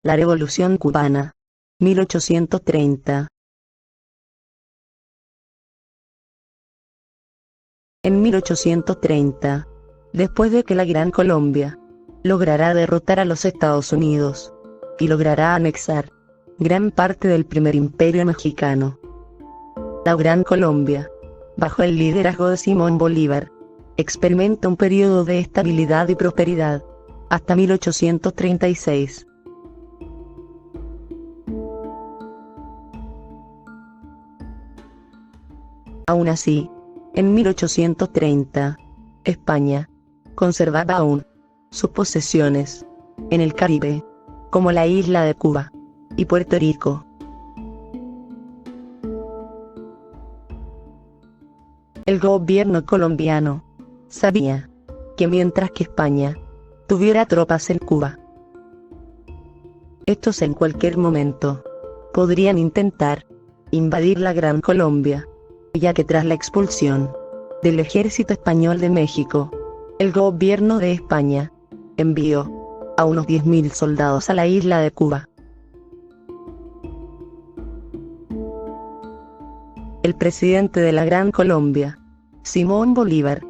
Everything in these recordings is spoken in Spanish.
La Revolución Cubana. 1830. En 1830, después de que la Gran Colombia logrará derrotar a los Estados Unidos y logrará anexar gran parte del primer imperio mexicano, la Gran Colombia, bajo el liderazgo de Simón Bolívar, experimenta un periodo de estabilidad y prosperidad hasta 1836. Aún así, en 1830, España conservaba aún sus posesiones en el Caribe, como la isla de Cuba y Puerto Rico. El gobierno colombiano sabía que mientras que España tuviera tropas en Cuba, estos en cualquier momento podrían intentar invadir la Gran Colombia, ya que tras la expulsión del ejército español de México, el gobierno de España envió a unos 10.000 soldados a la isla de Cuba. El presidente de la Gran Colombia, Simón Bolívar,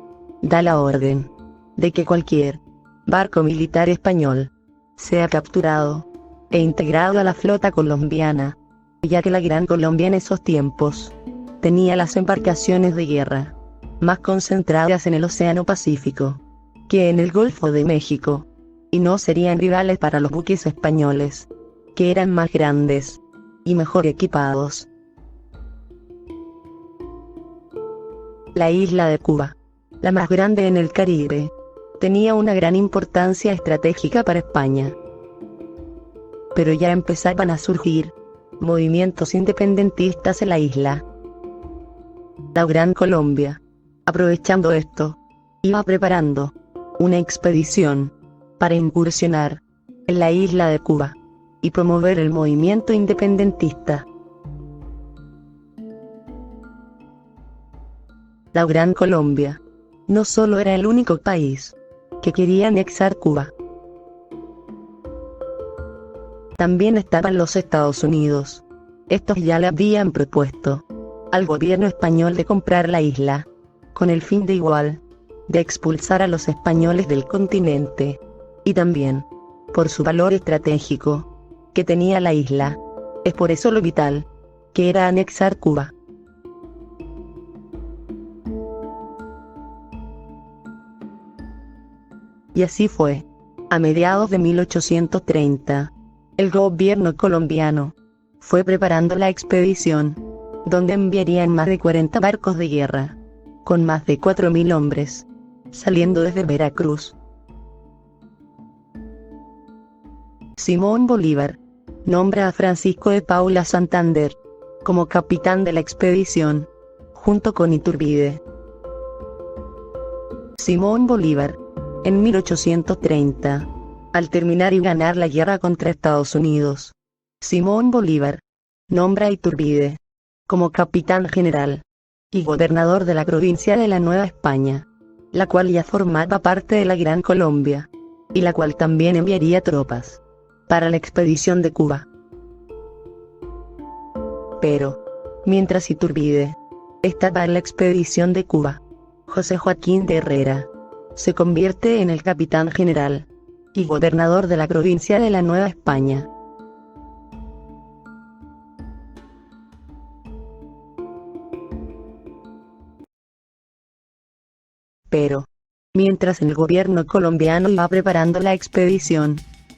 da la orden de que cualquier barco militar español sea capturado e integrado a la flota colombiana, ya que la Gran Colombia en esos tiempos tenía las embarcaciones de guerra más concentradas en el Océano Pacífico que en el Golfo de México, y no serían rivales para los buques españoles, que eran más grandes y mejor equipados. La isla de Cuba, la más grande en el Caribe, tenía una gran importancia estratégica para España. Pero ya empezaban a surgir movimientos independentistas en la isla. La Gran Colombia, aprovechando esto, iba preparando una expedición para incursionar en la isla de Cuba y promover el movimiento independentista. La Gran Colombia no solo era el único país que quería anexar Cuba. También estaban los Estados Unidos. Estos ya le habían propuesto al gobierno español de comprar la isla, con el fin de expulsar a los españoles del continente, y también por su valor estratégico que tenía la isla. Es por eso lo vital que era anexar Cuba. Y así fue. A mediados de 1830, el gobierno colombiano fue preparando la expedición, donde enviarían más de 40 barcos de guerra, con más de 4.000 hombres, saliendo desde Veracruz. Simón Bolívar nombra a Francisco de Paula Santander como capitán de la expedición, junto con Iturbide. Simón Bolívar, en 1830, al terminar y ganar la guerra contra Estados Unidos, Simón Bolívar nombra a Iturbide como capitán general y gobernador de la provincia de la Nueva España, la cual ya formaba parte de la Gran Colombia, y la cual también enviaría tropas para la expedición de Cuba. Pero, mientras Iturbide estaba en la expedición de Cuba, José Joaquín de Herrera se convierte en el capitán general y gobernador de la provincia de la Nueva España. Pero, mientras el gobierno colombiano iba preparando la expedición,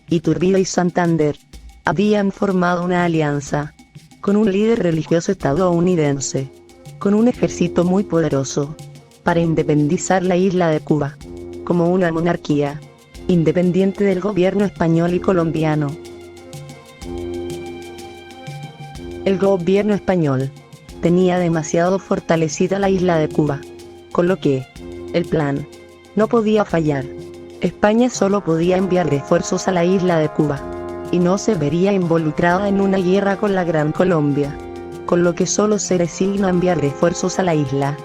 Iturbide y Santander habían formado una alianza con un líder religioso estadounidense, con un ejército muy poderoso, para independizar la isla de Cuba como una monarquía independiente del gobierno español y colombiano. El gobierno español tenía demasiado fortalecida la isla de Cuba, con lo que el plan no podía fallar. España solo podía enviar refuerzos a la isla de Cuba, y no se vería involucrada en una guerra con la Gran Colombia, con lo que solo se resigna a enviar refuerzos a la isla.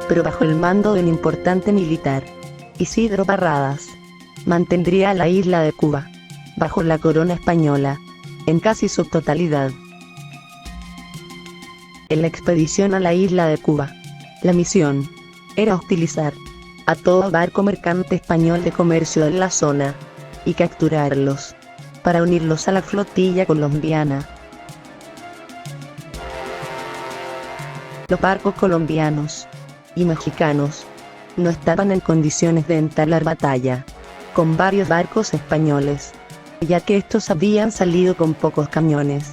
Pero bajo el mando del importante militar, Isidro Barradas, mantendría a la isla de Cuba bajo la corona española en casi su totalidad. En la expedición a la isla de Cuba, la misión era hostilizar a todo barco mercante español de comercio en la zona y capturarlos para unirlos a la flotilla colombiana. Los barcos colombianos y mexicanos no estaban en condiciones de entablar batalla con varios barcos españoles, ya que estos habían salido con pocos cañones.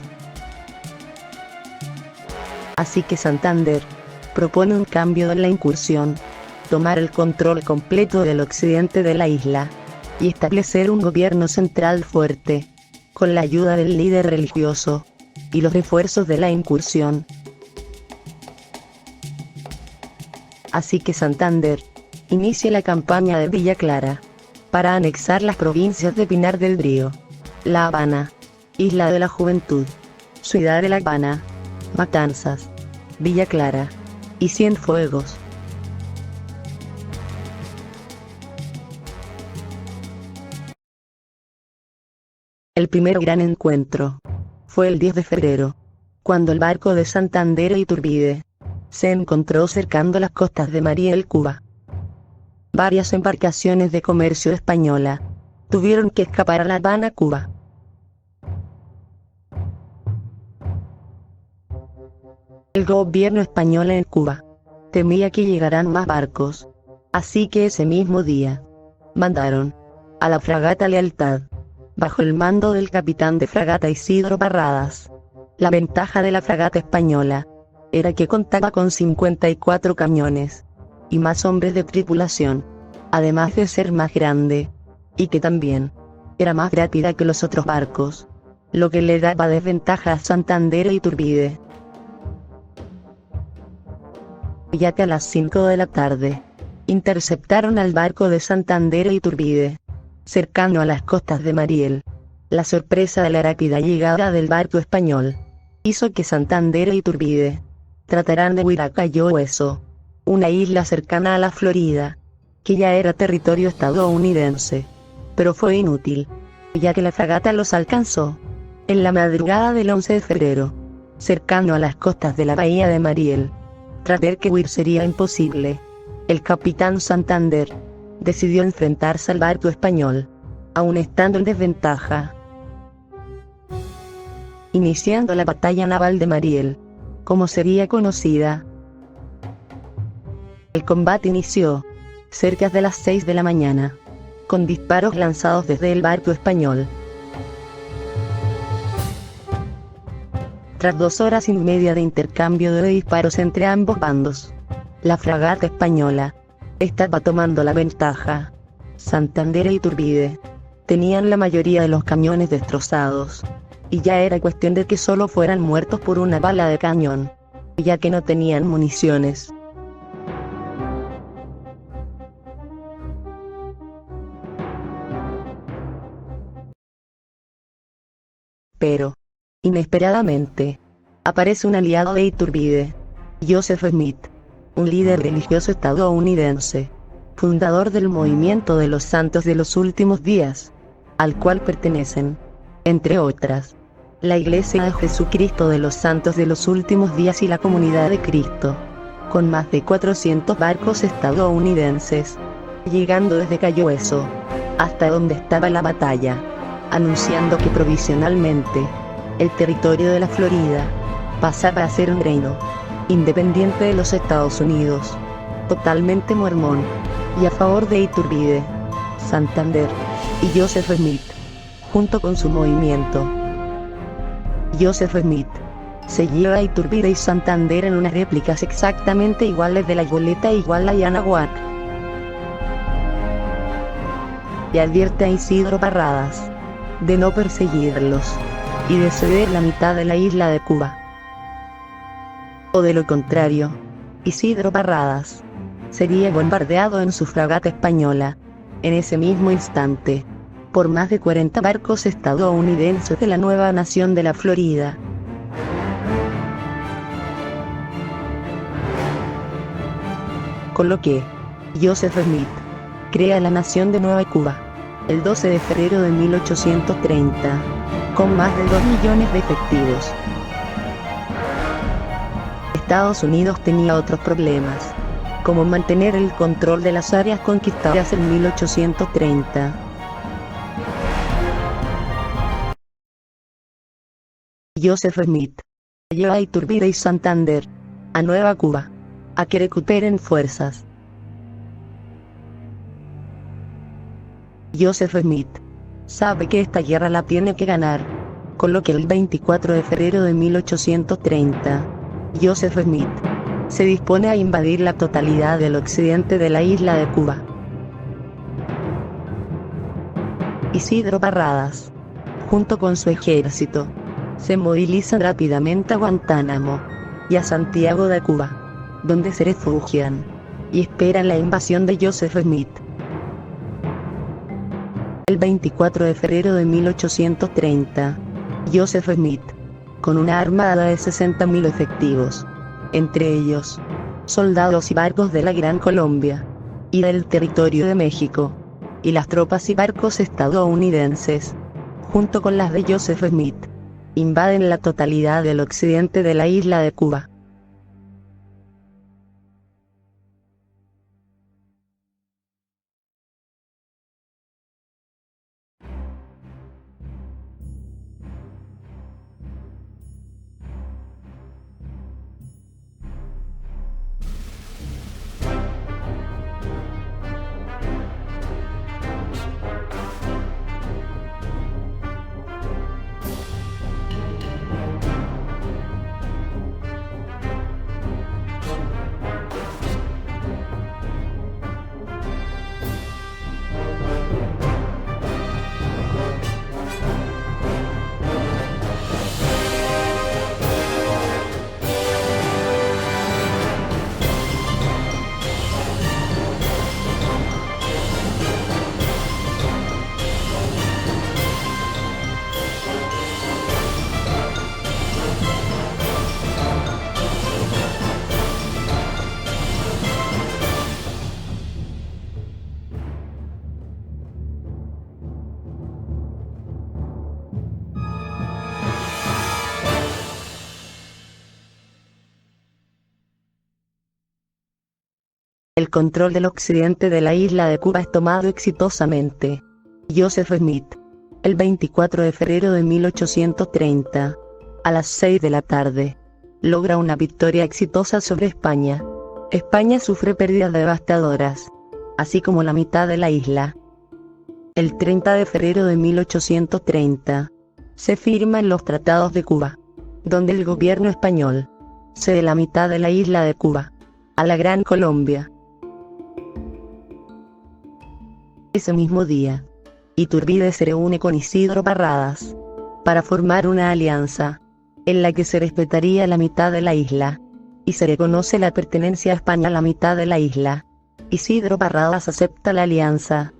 Así que Santander propone un cambio en la incursión, tomar el control completo del occidente de la isla y establecer un gobierno central fuerte, con la ayuda del líder religioso y los refuerzos de la incursión. Así que Santander inicia la campaña de Villa Clara para anexar las provincias de Pinar del Río, La Habana, Isla de la Juventud, Ciudad de La Habana, Matanzas, Villa Clara y Cienfuegos. El primer gran encuentro fue el 10 de febrero, cuando el barco de Santander e Iturbide se encontró cercando las costas de Mariel, Cuba. Varias embarcaciones de comercio española tuvieron que escapar a La Habana, Cuba. El gobierno español en Cuba temía que llegaran más barcos, así que ese mismo día mandaron a la fragata Lealtad, bajo el mando del capitán de fragata Isidro Barradas. La ventaja de la fragata española era que contaba con 54 cañones y más hombres de tripulación, además de ser más grande, y que también era más rápida que los otros barcos, lo que le daba desventaja a Santander e Iturbide. Ya que a las 5 de la tarde interceptaron al barco de Santander e Iturbide cercano a las costas de Mariel. La sorpresa de la rápida llegada del barco español hizo que Santander e Iturbide trataran de huir a Cayo Hueso, una isla cercana a la Florida, que ya era territorio estadounidense, pero fue inútil, ya que la fragata los alcanzó en la madrugada del 11 de febrero, cercano a las costas de la bahía de Mariel. Tras ver que huir sería imposible, el capitán Santander decidió enfrentarse al barco español, aun estando en desventaja, iniciando la batalla naval de Mariel, como sería conocida. El combate inició cerca de las 6 de la mañana, con disparos lanzados desde el barco español. Tras 2 horas y media de intercambio de disparos entre ambos bandos, la fragata española estaba tomando la ventaja. Santander e Iturbide tenían la mayoría de los cañones destrozados, y ya era cuestión de que solo fueran muertos por una bala de cañón, ya que no tenían municiones. Pero, inesperadamente, aparece un aliado de Iturbide, Joseph Smith, un líder religioso estadounidense, fundador del movimiento de los Santos de los Últimos Días, al cual pertenecen, entre otras, la Iglesia de Jesucristo de los Santos de los Últimos Días y la Comunidad de Cristo, con más de 400 barcos estadounidenses, llegando desde Cayo Hueso hasta donde estaba la batalla, anunciando que provisionalmente el territorio de la Florida pasaba a ser un reino independiente de los Estados Unidos, totalmente mormón, y a favor de Iturbide, Santander y Joseph Smith, junto con su movimiento. Joseph Smith se lleva a Iturbide y Santander en unas réplicas exactamente iguales de la goleta igual a Anahuac, y advierte a Isidro Barradas de no perseguirlos y de ceder la mitad de la isla de Cuba. O de lo contrario, Isidro Barradas sería bombardeado en su fragata española, en ese mismo instante, por más de 40 barcos estadounidenses de la nueva nación de la Florida. Con lo que Joseph Smith crea la nación de Nueva Cuba, el 12 de febrero de 1830, con más de 2 millones de efectivos. Estados Unidos tenía otros problemas, como mantener el control de las áreas conquistadas en 1830. Joseph Smith lleva a Iturbide y Santander a Nueva Cuba, a que recuperen fuerzas. Joseph Smith sabe que esta guerra la tiene que ganar, con lo que el 24 de febrero de 1830, Joseph Smith se dispone a invadir la totalidad del occidente de la isla de Cuba. Isidro Barradas, junto con su ejército, se movilizan rápidamente a Guantánamo y a Santiago de Cuba, donde se refugian y esperan la invasión de Joseph Smith. El 24 de febrero de 1830, Joseph Smith, con una armada de 60.000 efectivos, entre ellos soldados y barcos de la Gran Colombia y del territorio de México, y las tropas y barcos estadounidenses, junto con las de Joseph Smith, invaden la totalidad del occidente de la isla de Cuba. El control del occidente de la isla de Cuba es tomado exitosamente. Joseph Smith, el 24 de febrero de 1830, a las 6 de la tarde, logra una victoria exitosa sobre España. España sufre pérdidas devastadoras, así como la mitad de la isla. El 30 de febrero de 1830, se firman los Tratados de Cuba, donde el gobierno español cede la mitad de la isla de Cuba a la Gran Colombia. Ese mismo día, Iturbide se reúne con Isidro Barradas para formar una alianza en la que se respetaría la mitad de la isla y se reconoce la pertenencia a España a la mitad de la isla. Isidro Barradas acepta la alianza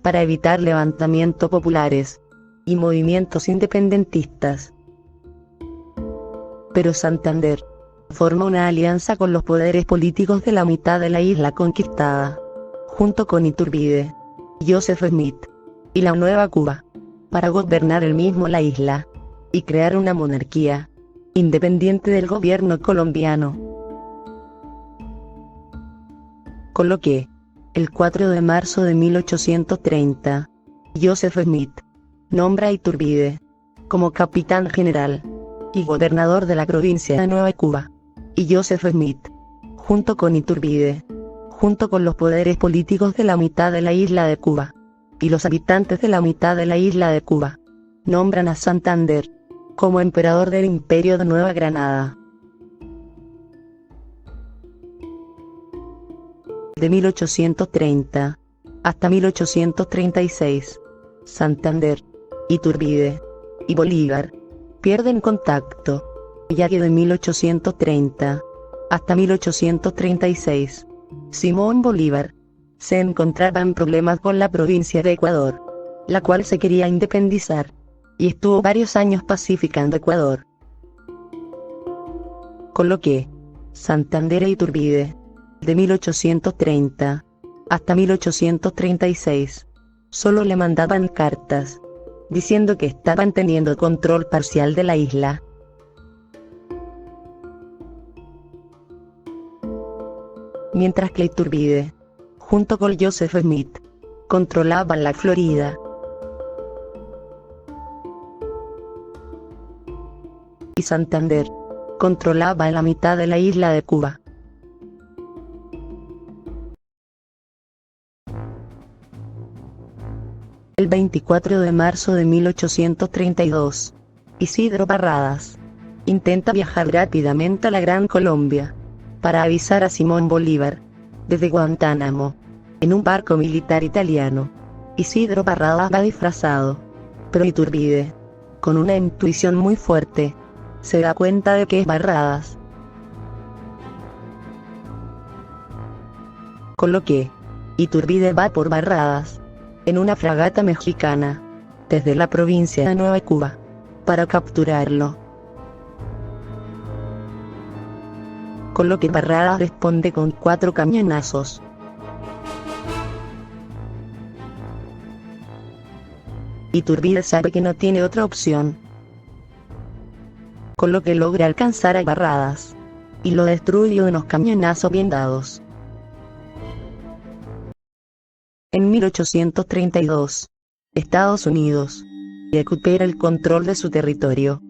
para evitar levantamientos populares y movimientos independentistas. Pero Santander forma una alianza con los poderes políticos de la mitad de la isla conquistada, junto con Iturbide, Joseph Smith y la Nueva Cuba, para gobernar él mismo la isla y crear una monarquía independiente del gobierno colombiano. Con lo que, el 4 de marzo de 1830, Joseph Smith nombra a Iturbide como capitán general y gobernador de la provincia de Nueva Cuba, y Joseph Smith, junto con Iturbide, junto con los poderes políticos de la mitad de la isla de Cuba y los habitantes de la mitad de la isla de Cuba, nombran a Santander como emperador del Imperio de Nueva Granada. De 1830 hasta 1836, Santander, Iturbide y Bolívar pierden contacto, ya que de 1830 hasta 1836, Simón Bolívar se encontraba en problemas con la provincia de Ecuador, la cual se quería independizar, y estuvo varios años pacificando Ecuador. Con lo que, Santander e Iturbide, de 1830 hasta 1836, solo le mandaban cartas, diciendo que estaban teniendo control parcial de la isla. Mientras que Iturbide, junto con Joseph Smith, controlaban la Florida. Y Santander controlaba la mitad de la isla de Cuba. El 24 de marzo de 1832, Isidro Barradas intenta viajar rápidamente a la Gran Colombia para avisar a Simón Bolívar desde Guantánamo en un barco militar italiano. Isidro Barradas va disfrazado, pero Iturbide, con una intuición muy fuerte, se da cuenta de que es Barradas. Con lo que Iturbide va por Barradas en una fragata mexicana desde la provincia de Nueva Cuba para capturarlo. Con lo que Barradas responde con 4 cañonazos. Iturbide sabe que no tiene otra opción, con lo que logra alcanzar a Barradas y lo destruye de unos cañonazos bien dados. En 1832, Estados Unidos recupera el control de su territorio.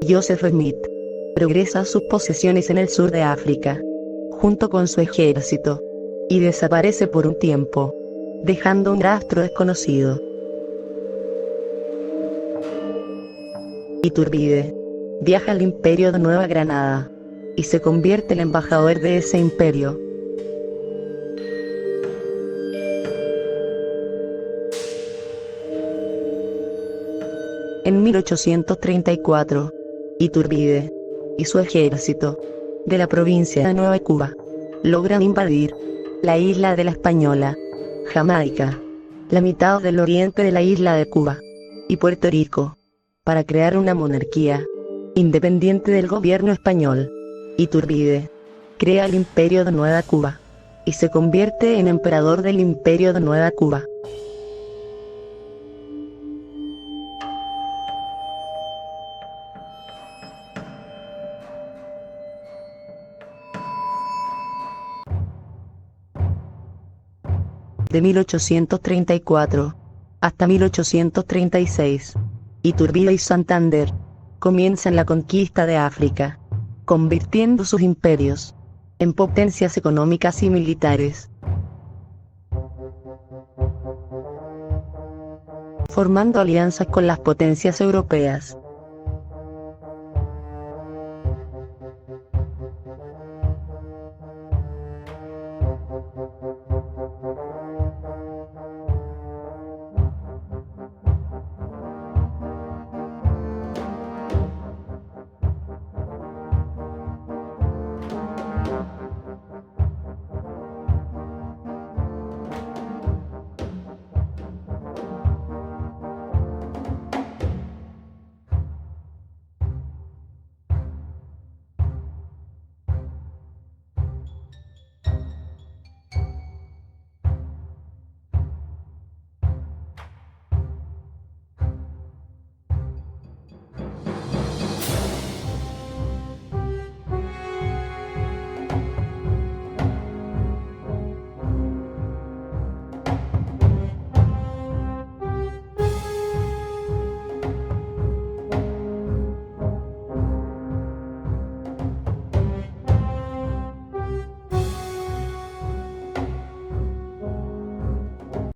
Joseph Smith progresa a sus posesiones en el sur de África, junto con su ejército, y desaparece por un tiempo, dejando un rastro desconocido. Iturbide viaja al Imperio de Nueva Granada, y se convierte en embajador de ese imperio. En 1834, Iturbide y su ejército, de la provincia de Nueva Cuba, logran invadir la isla de la Española, Jamaica, la mitad del oriente de la isla de Cuba, y Puerto Rico, para crear una monarquía independiente del gobierno español. Iturbide crea el Imperio de Nueva Cuba, y se convierte en emperador del Imperio de Nueva Cuba. De 1834 hasta 1836, Iturbide y Santander comienzan la conquista de África, convirtiendo sus imperios en potencias económicas y militares, formando alianzas con las potencias europeas.